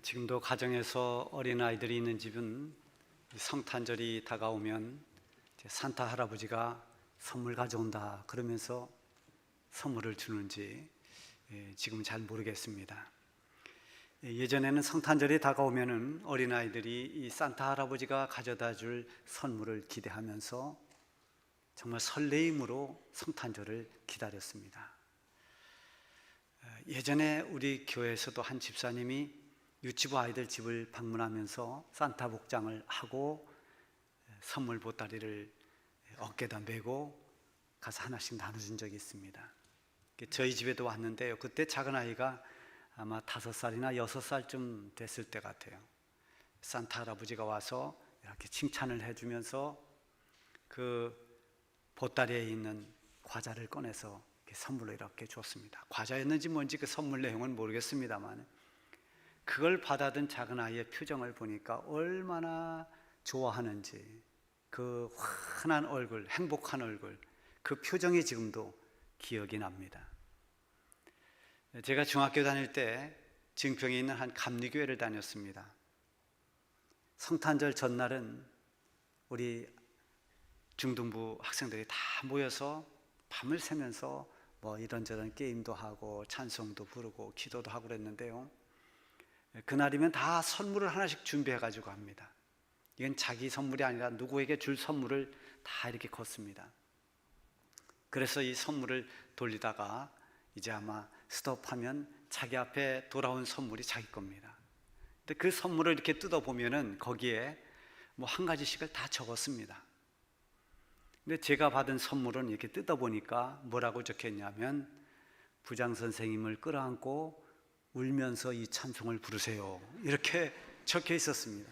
지금도 가정에서 어린아이들이 있는 집은 성탄절이 다가오면 산타 할아버지가 선물 가져온다 그러면서 선물을 주는지 지금은 잘 모르겠습니다. 예전에는 성탄절이 다가오면은 어린아이들이 이 산타 할아버지가 가져다 줄 선물을 기대하면서 정말 설레임으로 성탄절을 기다렸습니다. 예전에 우리 교회에서도 한 집사님이 유치부 아이들 집을 방문하면서 산타 복장을 하고 선물 보따리를 어깨에다 메고 가서 하나씩 나눠준 적이 있습니다. 저희 집에도 왔는데요, 그때 작은 아이가 아마 5살이나 6살쯤 됐을 때 같아요. 산타 할아버지가 와서 이렇게 칭찬을 해주면서 그 보따리에 있는 과자를 꺼내서 선물로 이렇게 줬습니다. 과자였는지 뭔지 그 선물 내용은 모르겠습니다만 그걸 받아든 작은 아이의 표정을 보니까 얼마나 좋아하는지, 그 환한 얼굴, 행복한 얼굴, 그 표정이 지금도 기억이 납니다. 제가 중학교 다닐 때 증평에 있는 한 감리교회를 다녔습니다. 성탄절 전날은 우리 중등부 학생들이 다 모여서 밤을 새면서 뭐 이런저런 게임도 하고 찬송도 부르고 기도도 하고 그랬는데요, 그날이면 다 선물을 하나씩 준비해 가지고 합니다. 이건 자기 선물이 아니라 누구에게 줄 선물을 다 이렇게 걷습니다. 그래서 이 선물을 돌리다가 이제 아마 스톱하면 자기 앞에 돌아온 선물이 자기 겁니다. 근데 그 선물을 이렇게 뜯어보면은 거기에 뭐 한 가지씩을 다 적었습니다. 근데 제가 받은 선물은 이렇게 뜯어보니까 뭐라고 적혀있냐면, 부장 선생님을 끌어안고 울면서 이 찬송을 부르세요, 이렇게 적혀 있었습니다.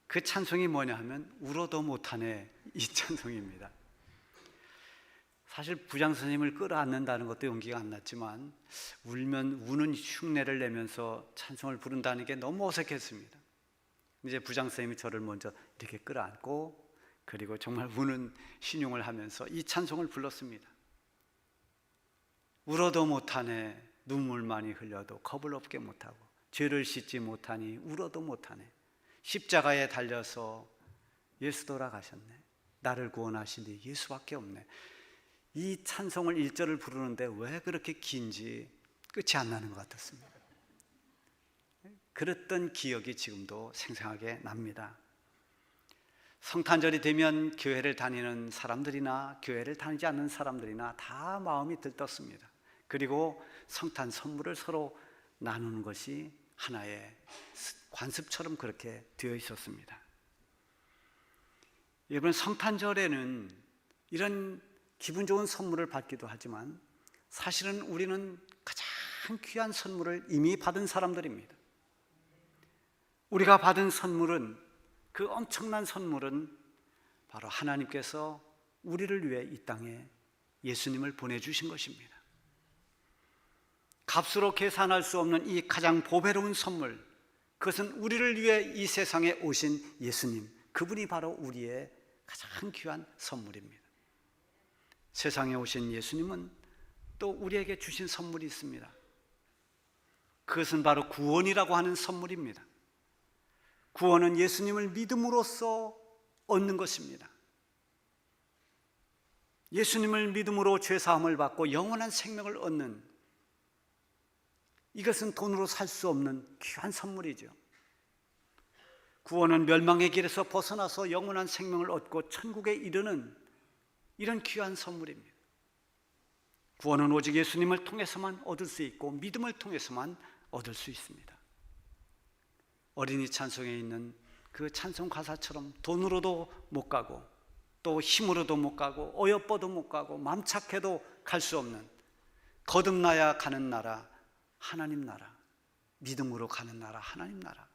그 찬송이 뭐냐 하면 울어도 못하네, 이 찬송입니다. 사실 부장 선생님을 끌어안는다는 것도 용기가 안 났지만 울면 우는 흉내를 내면서 찬송을 부른다는 게 너무 어색했습니다. 이제 부장 선생님이 저를 먼저 이렇게 끌어안고 그리고 정말 우는 신용을 하면서 이 찬송을 불렀습니다. 울어도 못하네, 눈물 많이 흘려도 겁을 없게 못하고, 죄를 씻지 못하니 울어도 못하네, 십자가에 달려서 예수 돌아가셨네, 나를 구원하시니 예수밖에 없네. 이 찬송을 1절을 부르는데 왜 그렇게 긴지 끝이 안 나는 것 같았습니다. 그랬던 기억이 지금도 생생하게 납니다. 성탄절이 되면 교회를 다니는 사람들이나 교회를 다니지 않는 사람들이나 다 마음이 들떴습니다. 그리고 성탄 선물을 서로 나누는 것이 하나의 관습처럼 그렇게 되어 있었습니다. 여러분, 성탄절에는 이런 기분 좋은 선물을 받기도 하지만 사실은 우리는 가장 귀한 선물을 이미 받은 사람들입니다. 우리가 받은 선물은, 그 엄청난 선물은 바로 하나님께서 우리를 위해 이 땅에 예수님을 보내주신 것입니다. 값으로 계산할 수 없는 이 가장 보배로운 선물, 그것은 우리를 위해 이 세상에 오신 예수님, 그분이 바로 우리의 가장 귀한 선물입니다. 세상에 오신 예수님은 또 우리에게 주신 선물이 있습니다. 그것은 바로 구원이라고 하는 선물입니다. 구원은 예수님을 믿음으로써 얻는 것입니다. 예수님을 믿음으로 죄사함을 받고 영원한 생명을 얻는, 이것은 돈으로 살 수 없는 귀한 선물이죠. 구원은 멸망의 길에서 벗어나서 영원한 생명을 얻고 천국에 이르는 이런 귀한 선물입니다. 구원은 오직 예수님을 통해서만 얻을 수 있고 믿음을 통해서만 얻을 수 있습니다. 어린이 찬송에 있는 그 찬송 가사처럼 돈으로도 못 가고 또 힘으로도 못 가고 어여뻐도 못 가고 맘착해도 갈 수 없는, 거듭나야 가는 나라, 하나님 나라, 믿음으로 가는 나라, 하나님 나라.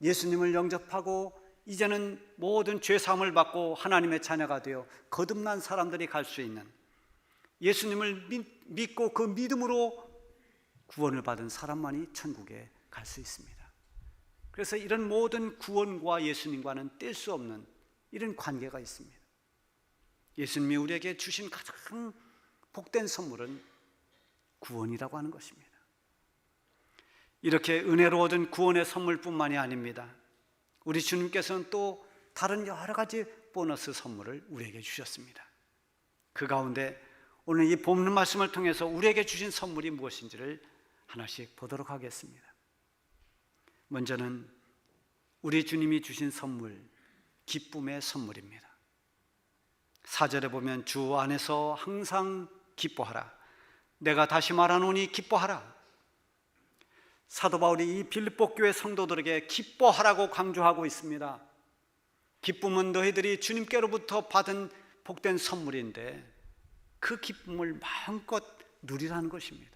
예수님을 영접하고 이제는 모든 죄사함을 받고 하나님의 자녀가 되어 거듭난 사람들이 갈 수 있는, 예수님을 믿고 그 믿음으로 구원을 받은 사람만이 천국에 갈 수 있습니다. 그래서 이런 모든 구원과 예수님과는 뗄 수 없는 이런 관계가 있습니다. 예수님이 우리에게 주신 가장 복된 선물은 구원이라고 하는 것입니다. 이렇게 은혜로 얻은 구원의 선물뿐만이 아닙니다. 우리 주님께서는 또 다른 여러 가지 보너스 선물을 우리에게 주셨습니다. 그 가운데 오늘 이 본문 말씀을 통해서 우리에게 주신 선물이 무엇인지를 하나씩 보도록 하겠습니다. 먼저는 우리 주님이 주신 선물, 기쁨의 선물입니다. 4절에 보면 주 안에서 항상 기뻐하라. 내가 다시 말하노니 기뻐하라. 사도 바울이 이 빌립보 교회 성도들에게 기뻐하라고 강조하고 있습니다. 기쁨은 너희들이 주님께로부터 받은 복된 선물인데 그 기쁨을 마음껏 누리라는 것입니다.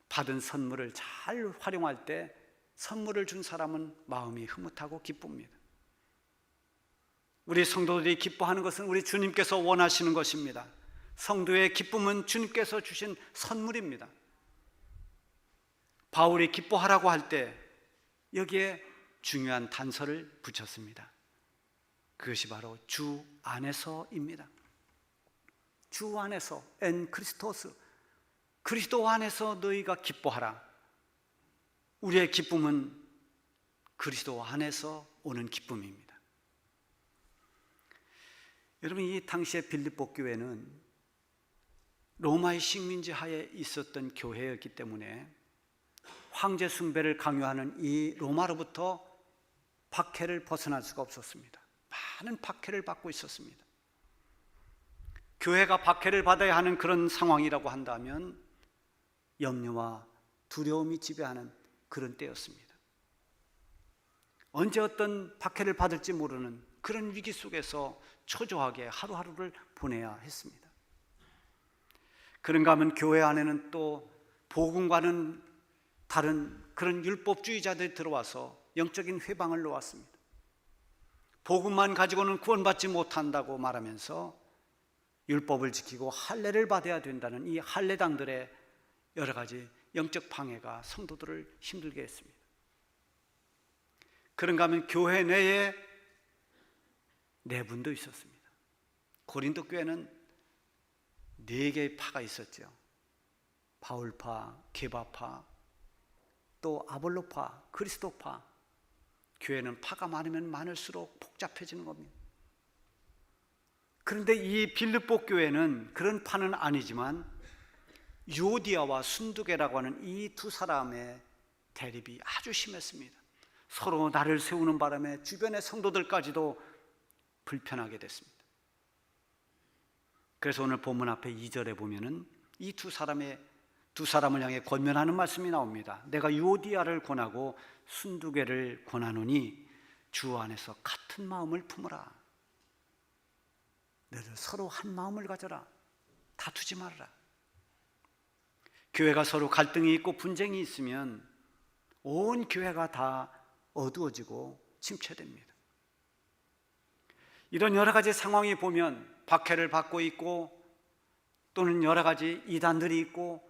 받은 선물을 잘 활용할 때 선물을 준 사람은 마음이 흐뭇하고 기쁩니다. 우리 성도들이 기뻐하는 것은 우리 주님께서 원하시는 것입니다. 성도의 기쁨은 주님께서 주신 선물입니다. 바울이 기뻐하라고 할 때 여기에 중요한 단서를 붙였습니다. 그것이 바로 주 안에서입니다. 주 안에서, 엔 크리스토스, 그리스도 안에서 너희가 기뻐하라. 우리의 기쁨은 그리스도 안에서 오는 기쁨입니다. 여러분, 이 당시의 빌립보 교회는 로마의 식민지 하에 있었던 교회였기 때문에 황제 숭배를 강요하는 이 로마로부터 박해를 벗어날 수가 없었습니다. 많은 박해를 받고 있었습니다. 교회가 박해를 받아야 하는 그런 상황이라고 한다면 염려와 두려움이 지배하는 그런 때였습니다. 언제 어떤 박해를 받을지 모르는 그런 위기 속에서 초조하게 하루하루를 보내야 했습니다. 그런가 하면 교회 안에는 또 복음과는 다른 그런 율법주의자들이 들어와서 영적인 회방을 놓았습니다. 복음만 가지고는 구원받지 못한다고 말하면서 율법을 지키고 할례를 받아야 된다는 이 할례당들의 여러 가지 영적 방해가 성도들을 힘들게 했습니다. 그런가 하면 교회 내에 내분도 있었습니다. 고린도 교회는 4개의 파가 있었죠. 바울파, 게바파, 또 아볼로파, 그리스도파. 교회는 파가 많으면 많을수록 복잡해지는 겁니다. 그런데 이 빌립보 교회는 그런 파는 아니지만 유오디아와 순두계라고 하는 이 두 사람의 대립이 아주 심했습니다. 서로 나를 세우는 바람에 주변의 성도들까지도 불편하게 됐습니다. 그래서 오늘 본문 앞에 2절에 보면은 이 두 사람을 향해 권면하는 말씀이 나옵니다. 내가 유오디아를 권하고 순두계를 권하노니 주 안에서 같은 마음을 품으라. 너희들 서로 한 마음을 가져라. 다투지 말아라. 교회가 서로 갈등이 있고 분쟁이 있으면 온 교회가 다 어두워지고 침체됩니다. 이런 여러 가지 상황이 보면 박해를 받고 있고 또는 여러 가지 이단들이 있고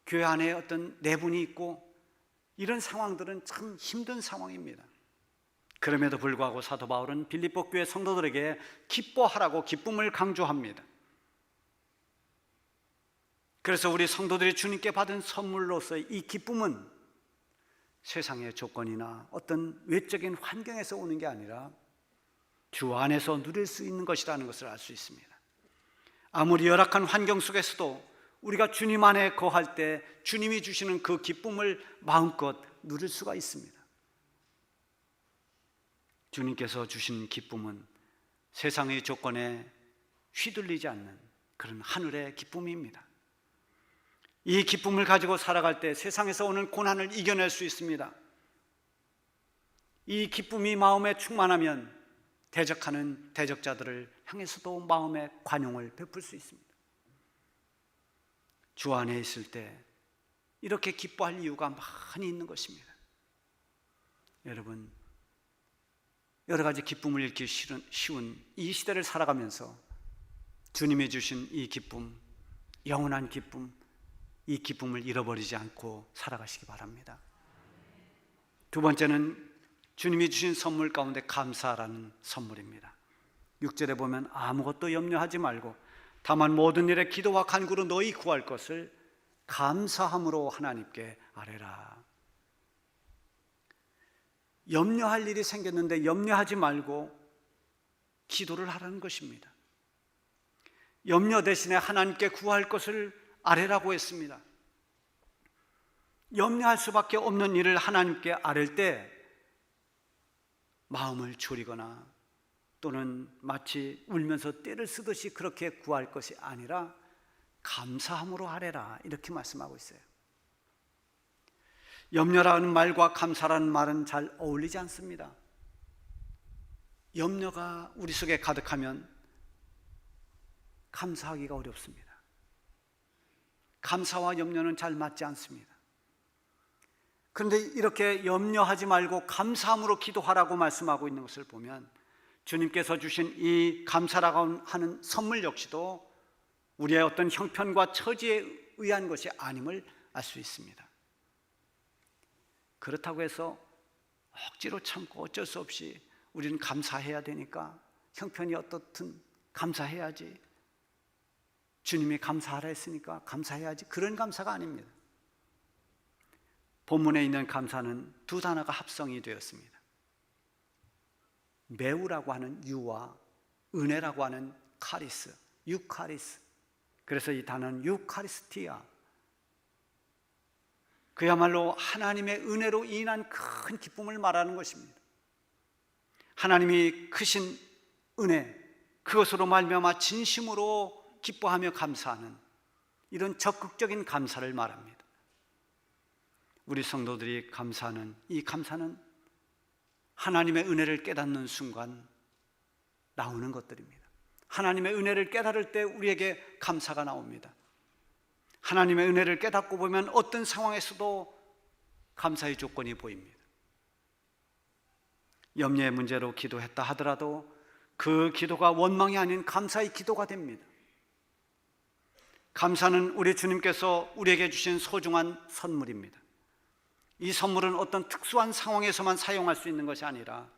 교회 안에 어떤 내분이 있고 이런 상황들은 참 힘든 상황입니다. 그럼에도 불구하고 사도 바울은 빌립보 교회 성도들에게 기뻐하라고 기쁨을 강조합니다. 그래서 우리 성도들이 주님께 받은 선물로서의 이 기쁨은 세상의 조건이나 어떤 외적인 환경에서 오는 게 아니라 주 안에서 누릴 수 있는 것이라는 것을 알 수 있습니다. 아무리 열악한 환경 속에서도 우리가 주님 안에 거할 때 주님이 주시는 그 기쁨을 마음껏 누릴 수가 있습니다. 주님께서 주신 기쁨은 세상의 조건에 휘둘리지 않는 그런 하늘의 기쁨입니다. 이 기쁨을 가지고 살아갈 때 세상에서 오는 고난을 이겨낼 수 있습니다. 이 기쁨이 마음에 충만하면 대적하는 대적자들을 향해서도 마음의 관용을 베풀 수 있습니다. 주 안에 있을 때 이렇게 기뻐할 이유가 많이 있는 것입니다. 여러분, 여러 가지 기쁨을 잃기 쉬운 이 시대를 살아가면서 주님이 주신 이 기쁨, 영원한 기쁨, 이 기쁨을 잃어버리지 않고 살아가시기 바랍니다. 두 번째는 주님이 주신 선물 가운데 감사라는 선물입니다. 6절에 보면 아무것도 염려하지 말고 다만 모든 일에 기도와 간구로 너희 구할 것을 감사함으로 하나님께 아뢰라. 염려할 일이 생겼는데 염려하지 말고 기도를 하라는 것입니다. 염려 대신에 하나님께 구할 것을 아뢰라고 했습니다. 염려할 수밖에 없는 일을 하나님께 아뢰 때 마음을 졸이거나 또는 마치 울면서 떼를 쓰듯이 그렇게 구할 것이 아니라 감사함으로 아뢰라, 이렇게 말씀하고 있어요. 염려라는 말과 감사라는 말은 잘 어울리지 않습니다. 염려가 우리 속에 가득하면 감사하기가 어렵습니다. 감사와 염려는 잘 맞지 않습니다. 그런데 이렇게 염려하지 말고 감사함으로 기도하라고 말씀하고 있는 것을 보면 주님께서 주신 이 감사라고 하는 선물 역시도 우리의 어떤 형편과 처지에 의한 것이 아님을 알 수 있습니다. 그렇다고 해서 억지로 참고 어쩔 수 없이 우리는 감사해야 되니까 형편이 어떻든 감사해야지, 주님이 감사하라 했으니까 감사해야지, 그런 감사가 아닙니다. 본문에 있는 감사는 두 단어가 합성이 되었습니다. 매우라고 하는 유와 은혜라고 하는 카리스, 유카리스. 그래서 이 단어는 유카리스티아, 그야말로 하나님의 은혜로 인한 큰 기쁨을 말하는 것입니다. 하나님이 크신 은혜, 그것으로 말미암아 진심으로 기뻐하며 감사하는 이런 적극적인 감사를 말합니다. 우리 성도들이 감사하는 이 감사는 하나님의 은혜를 깨닫는 순간 나오는 것들입니다. 하나님의 은혜를 깨달을 때 우리에게 감사가 나옵니다. 하나님의 은혜를 깨닫고 보면 어떤 상황에서도 감사의 조건이 보입니다. 염려의 문제로 기도했다 하더라도 그 기도가 원망이 아닌 감사의 기도가 됩니다. 감사는 우리 주님께서 우리에게 주신 소중한 선물입니다. 이 선물은 어떤 특수한 상황에서만 사용할 수 있는 것이 아니라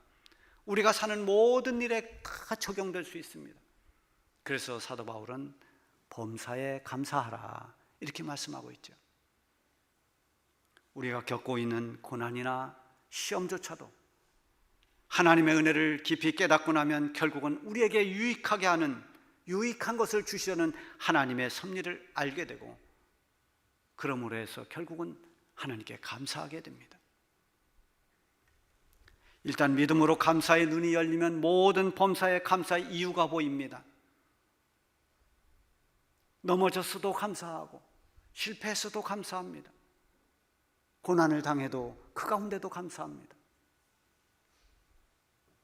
우리가 사는 모든 일에 다 적용될 수 있습니다. 그래서 사도 바울은 범사에 감사하라, 이렇게 말씀하고 있죠. 우리가 겪고 있는 고난이나 시험조차도 하나님의 은혜를 깊이 깨닫고 나면 결국은 우리에게 유익하게 하는, 유익한 것을 주시려는 하나님의 섭리를 알게 되고, 그러므로 해서 결국은 하나님께 감사하게 됩니다. 일단 믿음으로 감사의 눈이 열리면 모든 범사에 감사의 이유가 보입니다. 넘어졌어도 감사하고 실패했어도 감사합니다. 고난을 당해도 그 가운데도 감사합니다.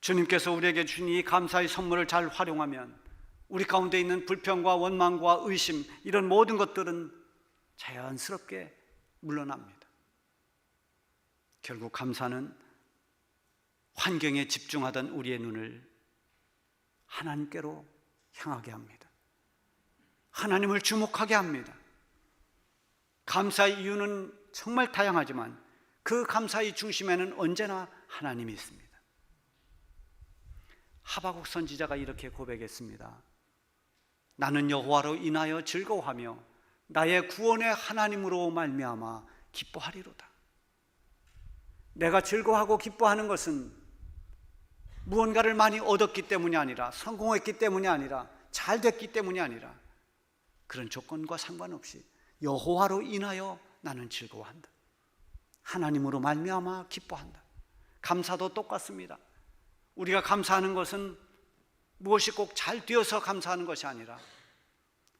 주님께서 우리에게 주신 이 감사의 선물을 잘 활용하면 우리 가운데 있는 불평과 원망과 의심, 이런 모든 것들은 자연스럽게 물러납니다. 결국 감사는 환경에 집중하던 우리의 눈을 하나님께로 향하게 합니다. 하나님을 주목하게 합니다. 감사의 이유는 정말 다양하지만 그 감사의 중심에는 언제나 하나님이 있습니다. 하박국 선지자가 이렇게 고백했습니다. 나는 여호와로 인하여 즐거워하며 나의 구원의 하나님으로 말미암아 기뻐하리로다. 내가 즐거워하고 기뻐하는 것은 무언가를 많이 얻었기 때문이 아니라, 성공했기 때문이 아니라, 잘 됐기 때문이 아니라, 그런 조건과 상관없이 여호와로 인하여 나는 즐거워한다. 하나님으로 말미암아 기뻐한다. 감사도 똑같습니다. 우리가 감사하는 것은 무엇이 꼭 잘 되어서 감사하는 것이 아니라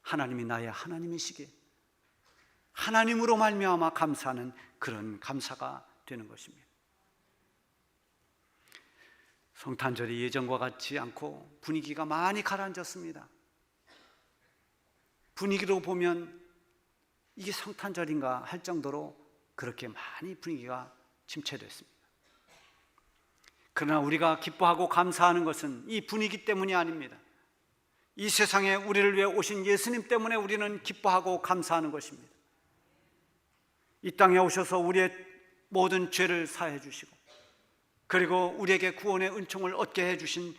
하나님이 나의 하나님이시기에 하나님으로 말미암아 감사하는 그런 감사가 되는 것입니다. 성탄절이 예전과 같지 않고 분위기가 많이 가라앉았습니다. 분위기로 보면 이게 성탄절인가 할 정도로 그렇게 많이 분위기가 침체됐습니다. 그러나 우리가 기뻐하고 감사하는 것은 이 분위기 때문이 아닙니다. 이 세상에 우리를 위해 오신 예수님 때문에 우리는 기뻐하고 감사하는 것입니다. 이 땅에 오셔서 우리의 모든 죄를 사해 주시고, 그리고 우리에게 구원의 은총을 얻게 해주신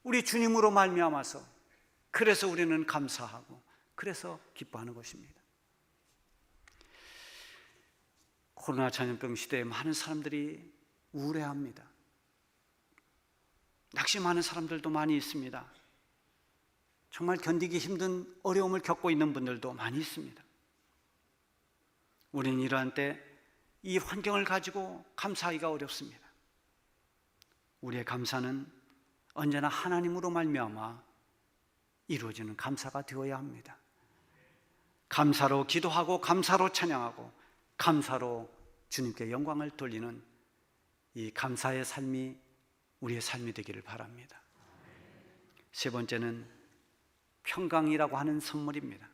우리 주님으로 말미암아서, 그래서 우리는 감사하고 그래서 기뻐하는 것입니다. 코로나 전염병 시대에 많은 사람들이 우울해합니다. 낙심하는 사람들도 많이 있습니다. 정말 견디기 힘든 어려움을 겪고 있는 분들도 많이 있습니다. 우리는 이러한 때 이 환경을 가지고 감사하기가 어렵습니다. 우리의 감사는 언제나 하나님으로 말미암아 이루어지는 감사가 되어야 합니다. 감사로 기도하고 감사로 찬양하고 감사로 주님께 영광을 돌리는 이 감사의 삶이 우리의 삶이 되기를 바랍니다. 세 번째는 평강이라고 하는 선물입니다.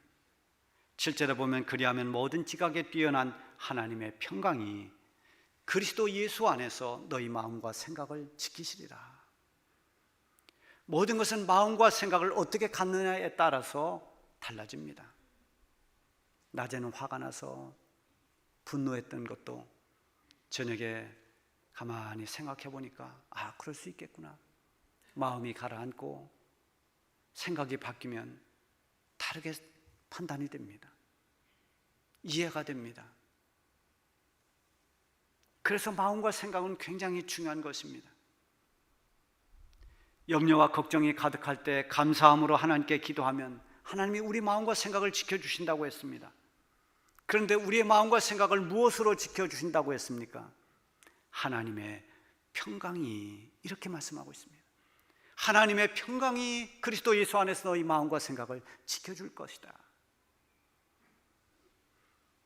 7절에 보면 그리하면 모든 지각에 뛰어난 하나님의 평강이 그리스도 예수 안에서 너희 마음과 생각을 지키시리라. 모든 것은 마음과 생각을 어떻게 갖느냐에 따라서 달라집니다. 낮에는 화가 나서 분노했던 것도 저녁에 가만히 생각해 보니까 그럴 수 있겠구나. 마음이 가라앉고 생각이 바뀌면 다르게 판단이 됩니다. 이해가 됩니다. 그래서 마음과 생각은 굉장히 중요한 것입니다. 염려와 걱정이 가득할 때 감사함으로 하나님께 기도하면 하나님이 우리 마음과 생각을 지켜주신다고 했습니다. 그런데 우리의 마음과 생각을 무엇으로 지켜주신다고 했습니까? 하나님의 평강이, 이렇게 말씀하고 있습니다. 하나님의 평강이 그리스도 예수 안에서 너희 마음과 생각을 지켜줄 것이다.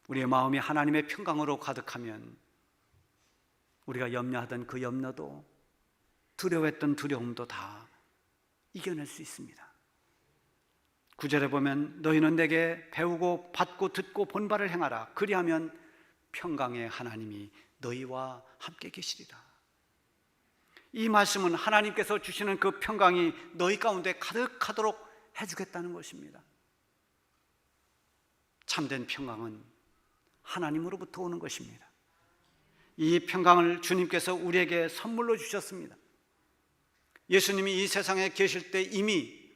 우리의 마음이 하나님의 평강으로 가득하면 우리가 염려하던 그 염려도, 두려워했던 두려움도 다 이겨낼 수 있습니다. 9절에 보면 너희는 내게 배우고 받고 듣고 본 바를 행하라. 그리하면 평강의 하나님이 너희와 함께 계시리라. 이 말씀은 하나님께서 주시는 그 평강이 너희 가운데 가득하도록 해주겠다는 것입니다. 참된 평강은 하나님으로부터 오는 것입니다. 이 평강을 주님께서 우리에게 선물로 주셨습니다. 예수님이 이 세상에 계실 때 이미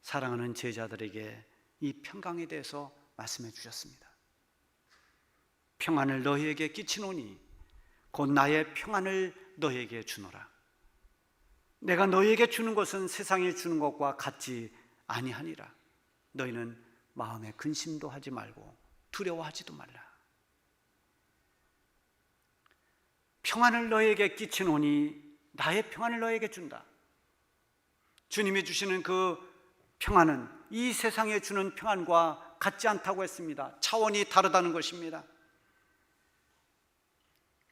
사랑하는 제자들에게 이 평강에 대해서 말씀해 주셨습니다. 평안을 너희에게 끼치노니 곧 나의 평안을 너희에게 주노라. 내가 너희에게 주는 것은 세상에 주는 것과 같지 아니하니라. 너희는 마음에 근심도 하지 말고 두려워하지도 말라. 평안을 너희에게 끼치노니 나의 평안을 너희에게 준다. 주님이 주시는 그 평안은 이 세상에 주는 평안과 같지 않다고 했습니다. 차원이 다르다는 것입니다.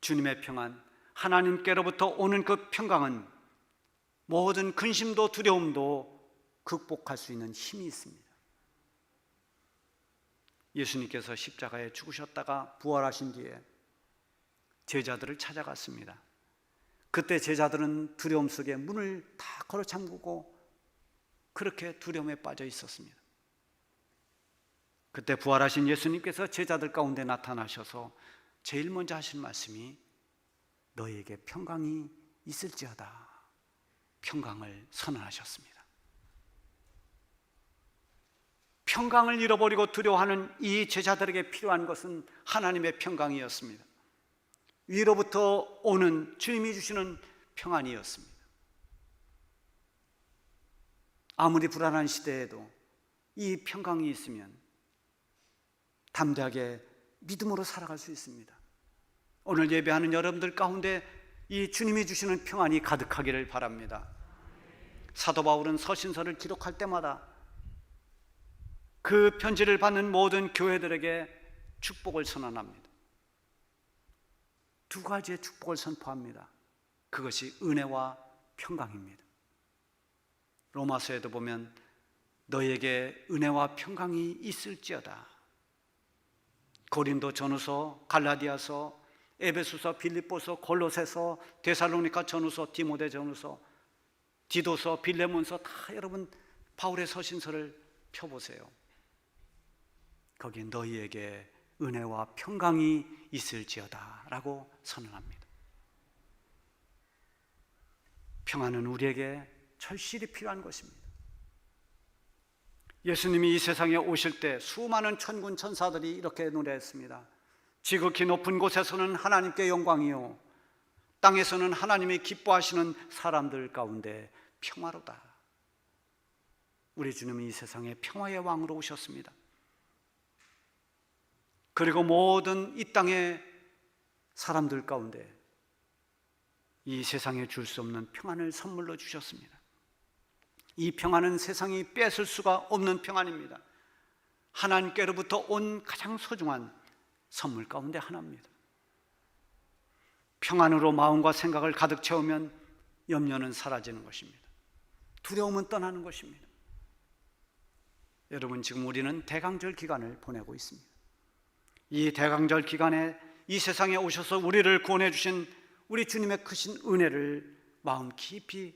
주님의 평안, 하나님께로부터 오는 그 평강은 모든 근심도 두려움도 극복할 수 있는 힘이 있습니다. 예수님께서 십자가에 죽으셨다가 부활하신 뒤에 제자들을 찾아갔습니다. 그때 제자들은 두려움 속에 문을 다 걸어 잠그고 그렇게 두려움에 빠져 있었습니다. 그때 부활하신 예수님께서 제자들 가운데 나타나셔서 제일 먼저 하신 말씀이 너희에게 평강이 있을지어다. 평강을 선언하셨습니다. 평강을 잃어버리고 두려워하는 이 제자들에게 필요한 것은 하나님의 평강이었습니다. 위로부터 오는 주님이 주시는 평안이었습니다. 아무리 불안한 시대에도 이 평강이 있으면 담대하게 믿음으로 살아갈 수 있습니다. 오늘 예배하는 여러분들 가운데 이 주님이 주시는 평안이 가득하기를 바랍니다. 사도 바울은 서신서를 기록할 때마다 그 편지를 받는 모든 교회들에게 축복을 선언합니다. 두 가지의 축복을 선포합니다. 그것이 은혜와 평강입니다. 로마서에도 보면 너희에게 은혜와 평강이 있을지어다. 고린도 전후서, 갈라디아서, 에베소서, 빌립보서, 골로새서, 데살로니가 전후서, 디모데 전후서, 디도서, 빌레몬서 다 여러분 바울의 서신서를 펴보세요. 거기에 너희에게 은혜와 평강이 있을지어다 라고 선언합니다. 평안은 우리에게 절실히 필요한 것입니다. 예수님이 이 세상에 오실 때 수많은 천군 천사들이 이렇게 노래했습니다. 지극히 높은 곳에서는 하나님께 영광이요 땅에서는 하나님이 기뻐하시는 사람들 가운데 평화로다. 우리 주님은 이 세상에 평화의 왕으로 오셨습니다. 그리고 모든 이 땅의 사람들 가운데 이 세상에 줄 수 없는 평안을 선물로 주셨습니다. 이 평안은 세상이 뺏을 수가 없는 평안입니다. 하나님께로부터 온 가장 소중한 선물 가운데 하나입니다. 평안으로 마음과 생각을 가득 채우면 염려는 사라지는 것입니다. 두려움은 떠나는 것입니다. 여러분, 지금 우리는 대강절 기간을 보내고 있습니다. 이 대강절 기간에 이 세상에 오셔서 우리를 구원해 주신 우리 주님의 크신 은혜를 마음 깊이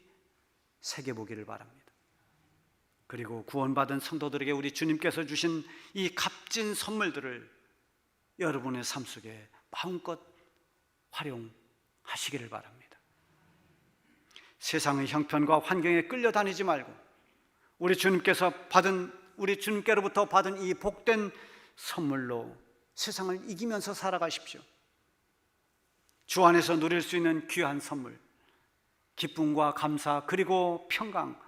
새겨보기를 바랍니다. 그리고 구원받은 성도들에게 우리 주님께서 주신 이 값진 선물들을 여러분의 삶 속에 마음껏 활용하시기를 바랍니다. 세상의 형편과 환경에 끌려다니지 말고 우리 주님께로부터 받은 이 복된 선물로 세상을 이기면서 살아가십시오. 주 안에서 누릴 수 있는 귀한 선물, 기쁨과 감사 그리고 평강,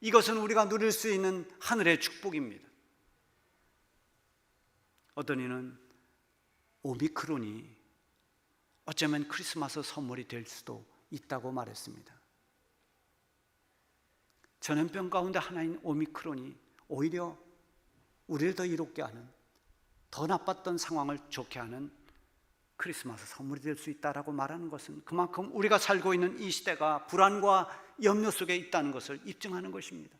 이것은 우리가 누릴 수 있는 하늘의 축복입니다. 어떤 이는 오미크론이 어쩌면 크리스마스 선물이 될 수도 있다고 말했습니다. 전염병 가운데 하나인 오미크론이 오히려 우리를 더 이롭게 하는, 더 나빴던 상황을 좋게 하는 크리스마스 선물이 될 수 있다라고 말하는 것은 그만큼 우리가 살고 있는 이 시대가 불안과 염려 속에 있다는 것을 입증하는 것입니다.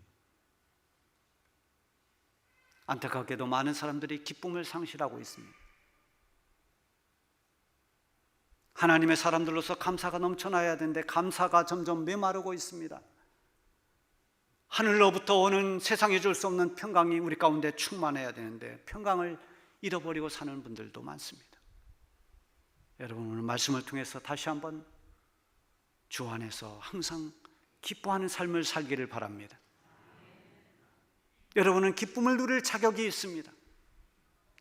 안타깝게도 많은 사람들이 기쁨을 상실하고 있습니다. 하나님의 사람들로서 감사가 넘쳐나야 되는데 감사가 점점 메마르고 있습니다. 하늘로부터 오는 세상에 줄 수 없는 평강이 우리 가운데 충만해야 되는데 평강을 잃어버리고 사는 분들도 많습니다. 여러분, 오늘 말씀을 통해서 다시 한번 주 안에서 항상 기뻐하는 삶을 살기를 바랍니다. 여러분은 기쁨을 누릴 자격이 있습니다.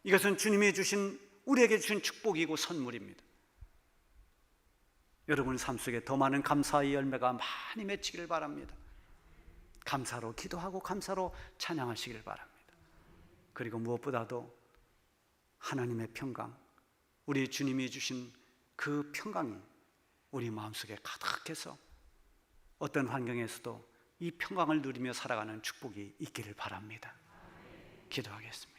이것은 주님이 주신, 우리에게 주신 축복이고 선물입니다. 여러분 삶 속에 더 많은 감사의 열매가 많이 맺히기를 바랍니다. 감사로 기도하고 감사로 찬양하시기를 바랍니다. 그리고 무엇보다도 하나님의 평강, 우리 주님이 주신 그 평강이 우리 마음속에 가득해서 어떤 환경에서도 이 평강을 누리며 살아가는 축복이 있기를 바랍니다. 기도하겠습니다.